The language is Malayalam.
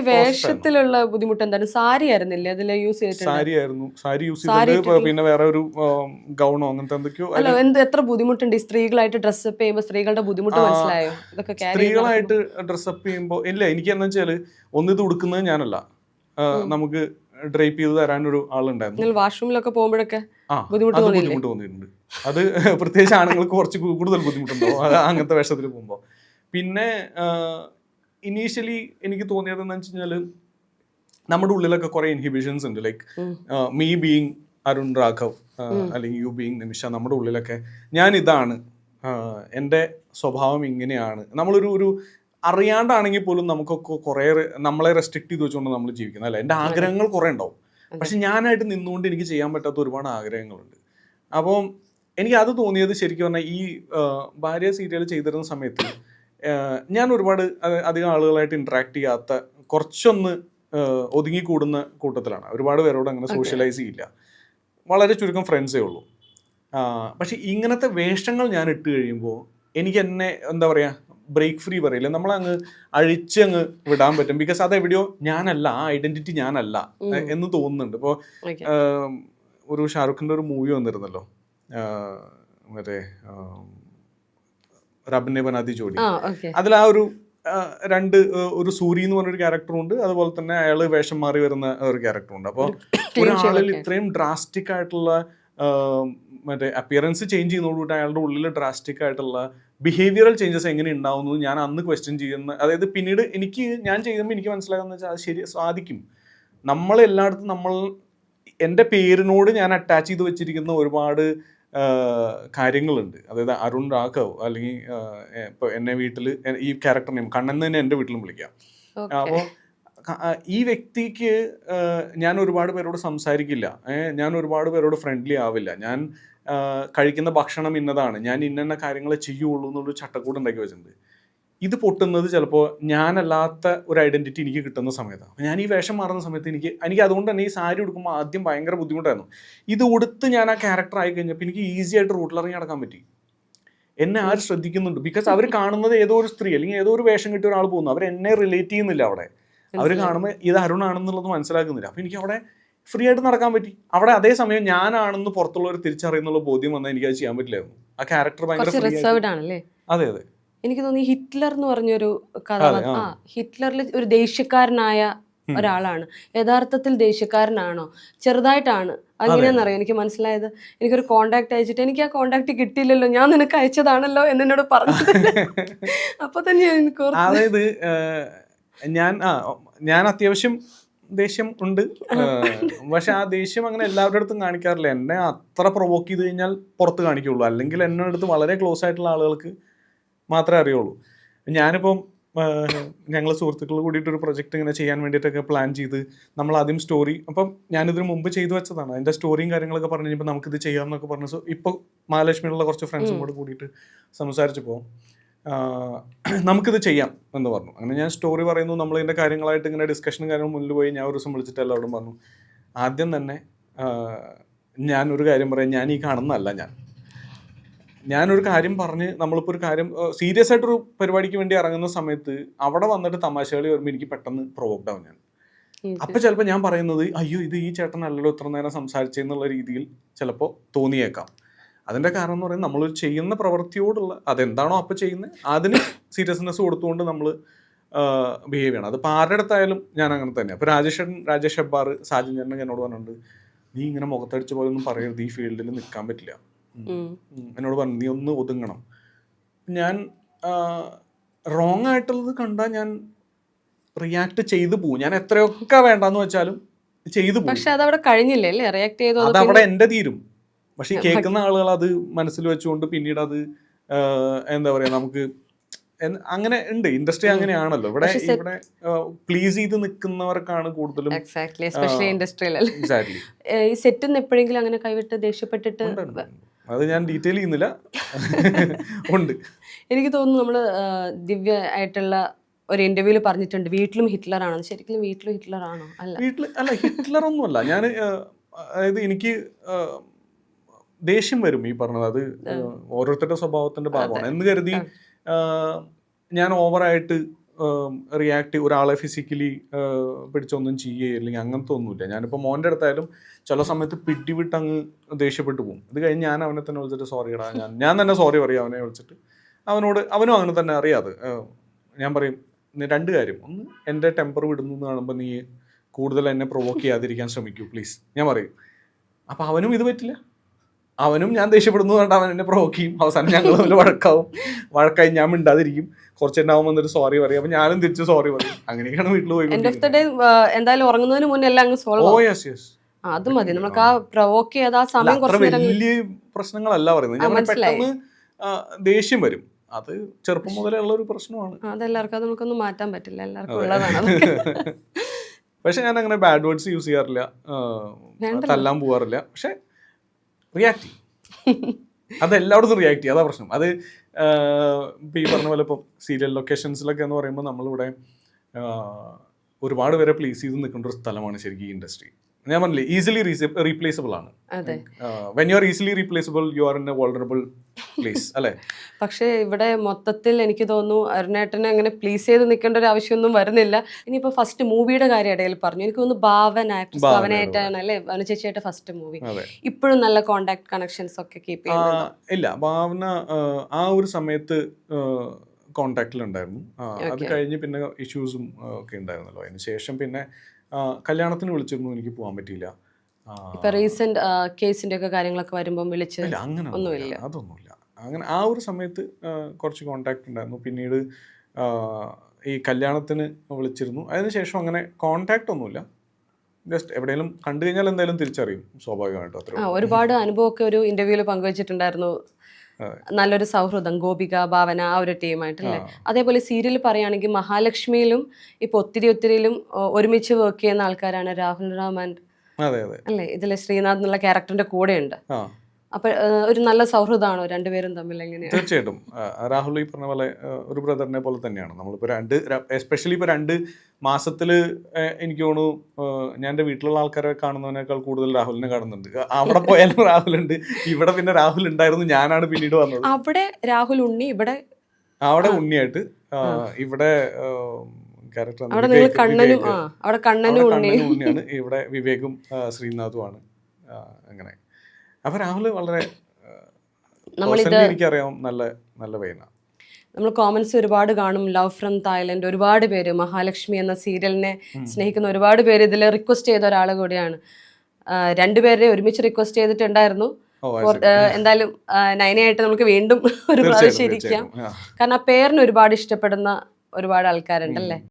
അതിന്റെ വേഷത്തിലുള്ള ബുദ്ധിമുട്ട് എന്താണ്? സാരി ആയിരുന്നില്ലേ അതിൽ യൂസ് ചെയ്തിട്ടുണ്ട്? സാരി യൂസ് ചെയ്തിട്ടുണ്ട്. പിന്നെ വേറെ ഒരു ഗൗണോ അങ്ങനത്തെ എന്തൊക്കെയോ. അല്ല, എത്ര ബുദ്ധിമുട്ടുണ്ട് ഈ സ്ത്രീകളായിട്ട് ഡ്രസ്സപ്പ് ചെയ്യുമ്പോൾ? സ്ത്രീകളുടെ ബുദ്ധിമുട്ട് മനസ്സിലായോ? ഇതൊക്കെ സ്ത്രീകളായിട്ട് ഡ്രസ്സപ്പ് ചെയ്യുമ്പോൾ ഇല്ല, എനിക്ക് എന്താ വെച്ചാല് ഇത് ഉടുക്കുന്നത് ഞാനല്ല, നമുക്ക് ഡ്രൈപ്പ് ചെയ്ത് തരാനൊരു ആളുണ്ടായിരുന്നു. വാഷ്റൂമിലൊക്കെ പോകുമ്പോഴൊക്കെ ബുദ്ധിമുട്ട് തോന്നിയിട്ടുണ്ട്. അത് പ്രത്യേകിച്ച് ആണുങ്ങൾക്ക് കുറച്ച് കൂടുതൽ ബുദ്ധിമുട്ടുണ്ടാവും അങ്ങനത്തെ വേഷത്തിൽ പോകുമ്പോൾ. പിന്നെ ഇനീഷ്യലി എനിക്ക് തോന്നിയത് എന്താ വെച്ച് കഴിഞ്ഞാൽ നമ്മുടെ ഉള്ളിലൊക്കെ കുറെ ഇൻഹിബിഷൻസ് ഉണ്ട്. Like me being Arun Raghav അല്ലെങ്കിൽ യു ബീയിങ് നിമിഷ, നമ്മുടെ ഉള്ളിലൊക്കെ ഞാൻ ഇതാണ്, എൻ്റെ സ്വഭാവം ഇങ്ങനെയാണ്. നമ്മളൊരു അറിയാണ്ടാണെങ്കിൽ പോലും നമുക്കൊക്കെ കുറേ നമ്മളെ റെസ്ട്രിക്ട് ചെയ്ത് വെച്ചുകൊണ്ട് നമ്മൾ ജീവിക്കുന്നത് അല്ല. എൻ്റെ ആഗ്രഹങ്ങൾ കുറേ ഉണ്ടാവും, പക്ഷെ ഞാനായിട്ട് നിന്നുകൊണ്ട് എനിക്ക് ചെയ്യാൻ പറ്റാത്ത ഒരുപാട് ആഗ്രഹങ്ങളുണ്ട്. അപ്പോൾ എനിക്ക് അത് തോന്നിയത് ശരിക്കും പറഞ്ഞാൽ ഈ ഭാര്യ സീരിയൽ ചെയ്തിരുന്ന സമയത്ത് ഞാൻ ഒരുപാട് അധികം ആളുകളായിട്ട് ഇൻട്രാക്ട് ചെയ്യാത്ത, കുറച്ചൊന്ന് ഒതുങ്ങിക്കൂടുന്ന കൂട്ടത്തിലാണ്. ഒരുപാട് പേരോട് അങ്ങനെ സോഷ്യലൈസ് ചെയ്യില്ല, വളരെ ചുരുക്കം ഫ്രണ്ട്സേ ഉള്ളൂ. പക്ഷെ ഇങ്ങനത്തെ വേഷങ്ങൾ ഞാൻ ഇട്ട് കഴിയുമ്പോൾ എനിക്ക് എന്നെ എന്താ പറയുക, ബ്രേക്ക് ഫ്രീ പറയില്ല, നമ്മളങ്ങ് അഴിച്ചങ്ങ് വിടാൻ പറ്റും. ബിക്കോസ് അതെവിടെയോ ഞാനല്ല, ആ ഐഡന്റിറ്റി ഞാനല്ല എന്ന് തോന്നുന്നുണ്ട്. ഇപ്പോൾ ഒരു ഷാറുഖിൻ്റെ ഒരു മൂവി വന്നിരുന്നല്ലോ, മറ്റേ റബ്ബിനെ ബനാതി ജോഡി. അതിൽ ആ ഒരു സൂരി എന്ന് പറഞ്ഞൊരു ക്യാരക്ടറുണ്ട്, അതുപോലെ തന്നെ അയാൾ വേഷം മാറി വരുന്ന ഒരു ക്യാരക്ടറുണ്ട്. അപ്പോൾ ഒരാളിൽ ഇത്രയും ഡ്രാസ്റ്റിക് ആയിട്ടുള്ള മറ്റേ അപ്പിയറൻസ് ചേഞ്ച് ചെയ്യുന്നതോടുകൂടി അയാളുടെ ഉള്ളിൽ ഡ്രാസ്റ്റിക് ആയിട്ടുള്ള ബിഹേവിയറൽ ചേഞ്ചസ് എങ്ങനെ ഉണ്ടാവുന്നു ഞാൻ അന്ന് ക്വസ്റ്റ്യൻ ചെയ്യുന്ന. അതായത് പിന്നീട് ഞാൻ ചെയ്യുമ്പോൾ എനിക്ക് മനസ്സിലാകുന്ന വെച്ചാൽ അത് ശരി സാധിക്കും. നമ്മളെല്ലായിടത്തും എൻ്റെ പേരിനോട് ഞാൻ അറ്റാച്ച് ചെയ്ത് വെച്ചിരിക്കുന്ന ഒരുപാട് കാര്യങ്ങളുണ്ട്. അതായത് അരുൺ രാഘവ് അല്ലെങ്കിൽ ഇപ്പോൾ എന്നെ വീട്ടിൽ ഈ ക്യാരക്ടർ നെയിം കണ്ണൻ തന്നെ എൻ്റെ വീട്ടിലും വിളിക്കാം. അപ്പോൾ ഈ വ്യക്തിക്ക് ഞാൻ ഒരുപാട് പേരോട് സംസാരിക്കില്ല, ഞാൻ ഒരുപാട് പേരോട് ഫ്രണ്ട്ലി ആവില്ല, ഞാൻ കഴിക്കുന്ന ഭക്ഷണം ഇന്നതാണ്, ഞാൻ ഇന്ന കാര്യങ്ങൾ ചെയ്യുള്ളൂ എന്നുള്ളൊരു ചട്ടക്കൂട് ഉണ്ടാക്കി വെച്ചിട്ടുണ്ട്. ഇത് പൊട്ടുന്നത് ചിലപ്പോൾ ഞാനല്ലാത്ത ഒരു ഐഡന്റിറ്റി എനിക്ക് കിട്ടുന്ന സമയത്താണ്. ഞാൻ ഈ വേഷം മാറുന്ന സമയത്ത് എനിക്ക് അതുകൊണ്ട് തന്നെ ഈ സാരി ഉടുക്കുമ്പോൾ ആദ്യം ഭയങ്കര ബുദ്ധിമുട്ടായിരുന്നു. ഇത് ഉടുത്ത് ഞാൻ ആ ക്യാരക്ടർ ആയി കഴിഞ്ഞപ്പോൾ എനിക്ക് ഈസി ആയിട്ട് റൂട്ടിലിറങ്ങി നടക്കാൻ പറ്റി. എന്നെ ആര് ശ്രദ്ധിക്കുന്നുണ്ട്, ബിക്കോസ് അവർ കാണുന്നത് ഏതോ ഒരു സ്ത്രീ അല്ലെങ്കിൽ ഏതോ ഒരു വേഷം കിട്ടിയ ഒരാൾ പോകുന്നു, അവർ എന്നെ റിലേറ്റ് ചെയ്യുന്നില്ല. അവിടെ അവർ കാണുമ്പോൾ ഇത് അരുണാണെന്നുള്ളത് മനസ്സിലാക്കുന്നില്ല. അപ്പോൾ എനിക്ക് അവിടെ ഫ്രീ ആയിട്ട് നടക്കാൻ പറ്റി. അവിടെ അതേസമയം ഞാനാണെന്ന് പുറത്തുള്ളവർ തിരിച്ചറിയുന്നുള്ള ബോധ്യം വന്നാൽ എനിക്കത് ചെയ്യാൻ പറ്റില്ലായിരുന്നു. ആ ക്യാരക്ടർ ഭയങ്കര അതെ. എനിക്ക് തോന്നി ഹിറ്റ്ലർ എന്ന് പറഞ്ഞൊരു കഥ, ഹിറ്റ്ലറിൽ ഒരു ദേഷ്യക്കാരനായ ഒരാളാണ്. യഥാർത്ഥത്തിൽ ദേഷ്യക്കാരനാണോ ചെറുതായിട്ടാണ് അങ്ങനെയാണെന്നറിയാം എനിക്ക് മനസ്സിലായത്. എനിക്കൊരു കോണ്ടാക്ട് അയച്ചിട്ട് എനിക്ക് ആ കോണ്ടാക്ട് കിട്ടിയില്ലല്ലോ, ഞാൻ നിനക്ക് അയച്ചതാണല്ലോ എന്നോട് പറഞ്ഞത്. അപ്പൊ തന്നെ അതായത് ഞാൻ അത്യാവശ്യം ദേഷ്യം ഉണ്ട്, പക്ഷെ ആ ദേഷ്യം അങ്ങനെ എല്ലാവരുടെ അടുത്തും കാണിക്കാറില്ല. എന്നെ അത്ര പ്രൊവോക്ക് ചെയ്ത് കഴിഞ്ഞാൽ പുറത്ത് കാണിക്കുള്ളൂ, അല്ലെങ്കിൽ എന്നെ അടുത്ത് വളരെ ക്ലോസ് ആയിട്ടുള്ള ആളുകൾക്ക് മാത്രമേ അറിയുള്ളൂ. ഞാനിപ്പം ഞങ്ങൾ സുഹൃത്തുക്കൾ കൂടിയിട്ടൊരു പ്രൊജക്റ്റ് ഇങ്ങനെ ചെയ്യാൻ വേണ്ടിയിട്ടൊക്കെ പ്ലാൻ ചെയ്ത് നമ്മൾ ആദ്യം സ്റ്റോറി, അപ്പം ഞാനിതിന് മുമ്പ് ചെയ്തു വെച്ചതാണ്, അതിൻ്റെ സ്റ്റോറിയും കാര്യങ്ങളൊക്കെ പറഞ്ഞു കഴിഞ്ഞപ്പോൾ നമുക്കിത് ചെയ്യാമെന്നൊക്കെ പറഞ്ഞു. സോ ഇപ്പോൾ മഹാലക്ഷ്മിയിലുള്ള കുറച്ച് ഫ്രണ്ട്സും കൂടെ കൂടിയിട്ട് സംസാരിച്ചപ്പോൾ നമുക്കിത് ചെയ്യാം എന്ന് പറഞ്ഞു. അങ്ങനെ ഞാൻ സ്റ്റോറി പറയുന്നു, നമ്മളിതിൻ്റെ കാര്യങ്ങളായിട്ട് ഇങ്ങനെ ഡിസ്കഷനും കാര്യങ്ങളും മുന്നിൽ പോയി. ഞാൻ ഒരു ദിവസം വിളിച്ചിട്ട് എല്ലാവരോടും പറഞ്ഞു, ആദ്യം തന്നെ ഞാനൊരു കാര്യം പറയാം, ഞാൻ ഈ കാണുന്നതല്ല, ഞാനൊരു കാര്യം പറഞ്ഞ് നമ്മളിപ്പോൾ ഒരു കാര്യം സീരിയസ് ആയിട്ടൊരു പരിപാടിക്ക് വേണ്ടി ഇറങ്ങുന്ന സമയത്ത് അവിടെ വന്നിട്ട് തമാശകളി വരുമ്പോൾ എനിക്ക് പെട്ടെന്ന് പ്രൊവോക്ഡ് ആവും ഞാൻ. അപ്പം ചിലപ്പോൾ ഞാൻ പറയുന്നത് അയ്യോ ഇത് ഈ ചേട്ടനല്ലല്ലോ ഇത്ര നേരം സംസാരിച്ചെന്നുള്ള രീതിയിൽ ചിലപ്പോൾ തോന്നിയേക്കാം. അതിൻ്റെ കാരണം എന്ന് പറയുന്നത് നമ്മൾ ചെയ്യുന്ന പ്രവൃത്തിയോടുള്ള അതെന്താണോ അപ്പോൾ ചെയ്യുന്നത് അതിന് സീരിയസ്നെസ് കൊടുത്തുകൊണ്ട് നമ്മൾ ബിഹേവ് ചെയ്യണം. അതിപ്പോൾ ആരുടെ അടുത്തായാലും ഞാൻ അങ്ങനെ തന്നെയാണ്. ഇപ്പോൾ രാജേഷ് ഹെബ്ബാർ സാജൻ ചേട്ടൻ എന്നോട് പറഞ്ഞിട്ടുണ്ട്, നീ ഇങ്ങനെ മുഖത്തടിച്ച പോലെ ഒന്നും പറയരുത്, ഈ ഫീൽഡിൽ നിൽക്കാൻ പറ്റില്ല. എന്നോട് പറഞ്ഞു നീ ഒന്ന് ഒതുങ്ങണം. ഞാൻ റോങ് ആയിട്ടുള്ളത് കണ്ടാൽ ഞാൻ റിയാക്ട് ചെയ്തു പോകും. ഞാൻ എത്രയൊക്കെ വേണ്ടെന്ന് വെച്ചാലും ചെയ്തു പോകും. പക്ഷെ അതവിടെ കഴിഞ്ഞില്ലേ, റിയാക്ട് ചെയ്തു അതവിടെ എൻ്റെ തീരും. പക്ഷെ ഈ കേൾക്കുന്ന ആളുകൾ അത് മനസ്സിൽ വെച്ചുകൊണ്ട് പിന്നീട് അത് എന്താ പറയാ, നമുക്ക് അങ്ങനെ ഉണ്ട്, ഇൻഡസ്ട്രി അങ്ങനെയാണല്ലോ. ഇവിടെ പ്ലീസ് ചെയ്ത് നിൽക്കുന്നവർക്കാണ് കൂടുതലും. ഈ സെറ്റിൽ എപ്പോഴെങ്കിലും അങ്ങനെ കൈവിട്ട് ദേഷ്യപ്പെട്ടിട്ട്, അത് ഞാൻ ഡീറ്റെയിൽ ചെയ്യുന്നില്ല, ഉണ്ട്. എനിക്ക് തോന്നുന്നു നമ്മൾ ദിവ്യ ആയിട്ടുള്ള ഒരു ഇന്റർവ്യൂവിൽ പറഞ്ഞിട്ടുണ്ട് വീട്ടിലും ഹിറ്റ്ലർ ആണോ. ശരിക്കും വീട്ടിലും ഹിറ്റ്ലർ ആണോ? അല്ല ഹിറ്റ്ലർ ഒന്നുമല്ല ഞാൻ. അതായത് എനിക്ക് ദേഷ്യം വരും ഈ പറഞ്ഞത്, അത് ഓരോരുത്തരുടെ സ്വഭാവത്തിന്റെ ഭാഗമാണ് എന്ന് കരുതി ഞാൻ ഓവറായിട്ട് റിയാക്ട് ഒരാളെ ഫിസിക്കലി പിടിച്ചൊന്നും ചെയ്യുകയോ അല്ലെങ്കിൽ അങ്ങനത്തെ ഒന്നുമില്ല. ഞാനിപ്പോൾ മോൻ്റെ അടുത്തായാലും ചില സമയത്ത് പിടിവിട്ട് അങ്ങ് ദേഷ്യപ്പെട്ടു പോകും. ഇത് കഴിഞ്ഞ് ഞാൻ അവനെ തന്നെ വിളിച്ചിട്ട് സോറി ഇടാ, ഞാൻ തന്നെ സോറി പറയും അവനെ വിളിച്ചിട്ട്. അവനും അങ്ങനെ തന്നെ അറിയാതെ ഞാൻ പറയും രണ്ട് കാര്യം. ഒന്ന്, എൻ്റെ ടെമ്പർ വിടുന്നു എന്ന് കാണുമ്പോൾ നീ കൂടുതൽ എന്നെ പ്രൊവോക്ക് ചെയ്യാതിരിക്കാൻ ശ്രമിക്കൂ പ്ലീസ്, ഞാൻ പറയും. അപ്പം അവനും ഇത് പറ്റില്ല. അവനും ഞാൻ ദേഷ്യപ്പെടുന്നു പറഞ്ഞിട്ട് അവൻ എന്നെ പ്രൊവോക്ക് ചെയ്യും. അവസാനം ഞങ്ങൾ തമ്മിൽ വഴക്കായി ഞാൻ മിണ്ടാതിരിക്കും. കുറച്ച് എണ്ണാവും വന്നിട്ട് സോറി പറയും. അപ്പം ഞാനും തിരിച്ച് സോറി പറയും. അങ്ങനെയൊക്കെയാണ് വീട്ടിൽ പോയി. എന്തായാലും ഉറങ്ങുന്നതിന് മുന്നേ എല്ലാം അങ്ങ് സോൾവ് ഓ യെസ് യെസ്, അത് മതി. നമുക്ക് ആ പ്രൊവോക്ക് ചെയ്ത് ആ സമയം കുറച്ച് വലിയ പ്രശ്നങ്ങളല്ല പറയുന്നത്. ഞാൻ പെട്ടെന്ന് ദേഷ്യം വരും. അത് ചെറുപ്പം മുതലേ ഉള്ള ഒരു പ്രശ്നമാണ്. അതെല്ലാവർക്കും അത് നമുക്കൊന്നും മാറ്റാൻ പറ്റില്ല, എല്ലാവർക്കും ഉള്ളതാണ്. പക്ഷെ ഞാൻ അങ്ങനെ ബാഡ് വേർഡ്സ് യൂസ് ചെയ്യാറില്ല, തല്ലാൻ പോവാറില്ല. പക്ഷെ റിയാക്ട് ചെയ്യും. അത് എല്ലായിടത്തും റിയാക്ട് ചെയ്യും, അതാ പ്രശ്നം. അത് ഇപ്പം ഈ പറഞ്ഞ പോലെ ഇപ്പം സീരിയൽ ലൊക്കേഷൻസിലൊക്കെ എന്ന് പറയുമ്പോൾ നമ്മളിവിടെ ഒരുപാട് പേരെ പ്ലേസ് ചെയ്ത് നിൽക്കേണ്ട ഒരു സ്ഥലമാണ് ശരിക്കും ഈ ഇൻഡസ്ട്രി. ഞാൻ പറഞ്ഞില്ലേ, ഈസിലി റീപ്ലേസബിൾ ആണ്. When you are easily replaceable you are in A vulnerable place, അല്ലേ? പക്ഷേ ഇവിടെ മൊത്തത്തിൽ എനിക്ക് തോന്നുന്നു അരുണേട്ടനെ അങ്ങനെ പ്ലീസ് ചെയ്ത് നിൽക്കേണ്ട ഒരു ആവശ്യമൊന്നും വരുന്നില്ല. ഇനിയിപ്പോൾ ഫസ്റ്റ് മൂവിയുടെ കാര്യം ഇടയിൽ പറഞ്ഞു, എനിക്ക് തോന്നുന്നു ഭാവനായിട്ടാണ് അല്ലേ ഭാവന ചേച്ചിയായിട്ട് ഫസ്റ്റ് മൂവി. ഇപ്പോഴും നല്ല കോണ്ടാക്ട് കണക്ഷൻസ് ഒക്കെ കീപ്പ് ചെയ്യുന്നുണ്ടോ? ഇല്ല, ഭാവന ആ ഒരു സമയത്ത് കോണ്ടാക്റ്റിലുണ്ടായിരുന്നു. അത് കഴിഞ്ഞ് പിന്നെ ഇഷ്യൂസും ഒക്കെ ഉണ്ടായിരുന്നല്ലോ. അതിന് ശേഷം പിന്നെ കല്യാണത്തിന് വിളിച്ചിരുന്നു, എനിക്ക് പോകാൻ പറ്റിയില്ല. ഇപ്പൊ റീസെന്റ് കേസിന്റെ ഒക്കെ കാര്യങ്ങളൊക്കെ വരുമ്പോൾ വിളിച്ച് അങ്ങനെ ഒന്നുമില്ല, അതൊന്നുമില്ല. അങ്ങനെ ആ ഒരു സമയത്ത് കുറച്ച് കോണ്ടാക്ട് ഉണ്ടായിരുന്നു. പിന്നീട് ഈ കല്യാണത്തിന് വിളിച്ചിരുന്നു. അതിനുശേഷം അങ്ങനെ കോണ്ടാക്ട് ഒന്നുമില്ല. ജസ്റ്റ് എവിടെയെങ്കിലും കണ്ടു കഴിഞ്ഞാൽ എന്തായാലും തിരിച്ചറിയും, സ്വാഭാവികമായിട്ടും. അത്ര ഒരുപാട് അനുഭവമൊക്കെ ഒരു ഇന്റർവ്യൂവിൽ പങ്കുവച്ചിട്ടുണ്ടായിരുന്നു. നല്ലൊരു സൗഹൃദം ഗോപിക ഭാവന ആ ഒരു ടീമായിട്ടല്ലേ. അതേപോലെ സീരിയൽ പറയുകയാണെങ്കിൽ മഹാലക്ഷ്മിയിലും ഇപ്പൊ ഒത്തിരിയിലും ഒരുമിച്ച് വർക്ക് ചെയ്യുന്ന ആൾക്കാരാണ് രാഹുൽ റാം ആൻഡ് അല്ലേ, ഇതിലെ ശ്രീനാഥ് എന്നുള്ള ക്യാരക്ടറിന്റെ കൂടെ ഉണ്ട്. അപ്പൊ ഒരു നല്ല സൗഹൃദമാണോ രണ്ടുപേരും തമ്മിൽ? എങ്ങനെയാണ്? തീർച്ചയായിട്ടും രാഹുൽ ഈ പറഞ്ഞ പോലെ ഒരു ബ്രദറിനെ പോലെ തന്നെയാണ്. നമ്മളിപ്പോൾ എസ്പെഷ്യലി ഇപ്പോൾ 2 മാസത്തിൽ എനിക്ക് തോന്നുന്നു ഞാൻ എൻ്റെ വീട്ടിലുള്ള ആൾക്കാരെ കാണുന്നതിനേക്കാൾ കൂടുതൽ രാഹുലിനെ കാണുന്നുണ്ട്. അവിടെ പോയാലും രാഹുലുണ്ട്, ഇവിടെ പിന്നെ രാഹുൽ ഉണ്ടായിരുന്നു, ഞാനാണ് പിന്നീട് വന്നത്. അവിടെ രാഹുൽ ഉണ്ണി, ഇവിടെ അവിടെ ഉണ്ണിയായിട്ട്, ഇവിടെ കണ്ണനും ഉണ്ണിയാണ്, ഇവിടെ വിവേകും ശ്രീനാഥുമാണ്. അങ്ങനെ അപ്പൊ രാഹുൽ വളരെ എനിക്കറിയാം നല്ല നല്ല പയ്യനാണ്. നമ്മൾ കോമൻസ് ഒരുപാട് കാണും. ലവ് ഫ്രം തായ്ലൻഡ് ഒരുപാട് പേര് മഹാലക്ഷ്മി എന്ന സീരിയലിനെ സ്നേഹിക്കുന്ന ഒരുപാട് പേര് ഇതിൽ റിക്വസ്റ്റ് ചെയ്ത ഒരാൾ കൂടിയാണ്. 2 പേരെ ഒരുമിച്ച് റിക്വസ്റ്റ് ചെയ്തിട്ടുണ്ടായിരുന്നു. എന്തായാലും നൈനയായിട്ട് നമുക്ക് വീണ്ടും ഒരു പ്രാവശ്യം ഇരിക്കാം. കാരണം ആ പേരിന് ഒരുപാട് ഇഷ്ടപ്പെടുന്ന ഒരുപാട് ആൾക്കാരുണ്ടല്ലേ.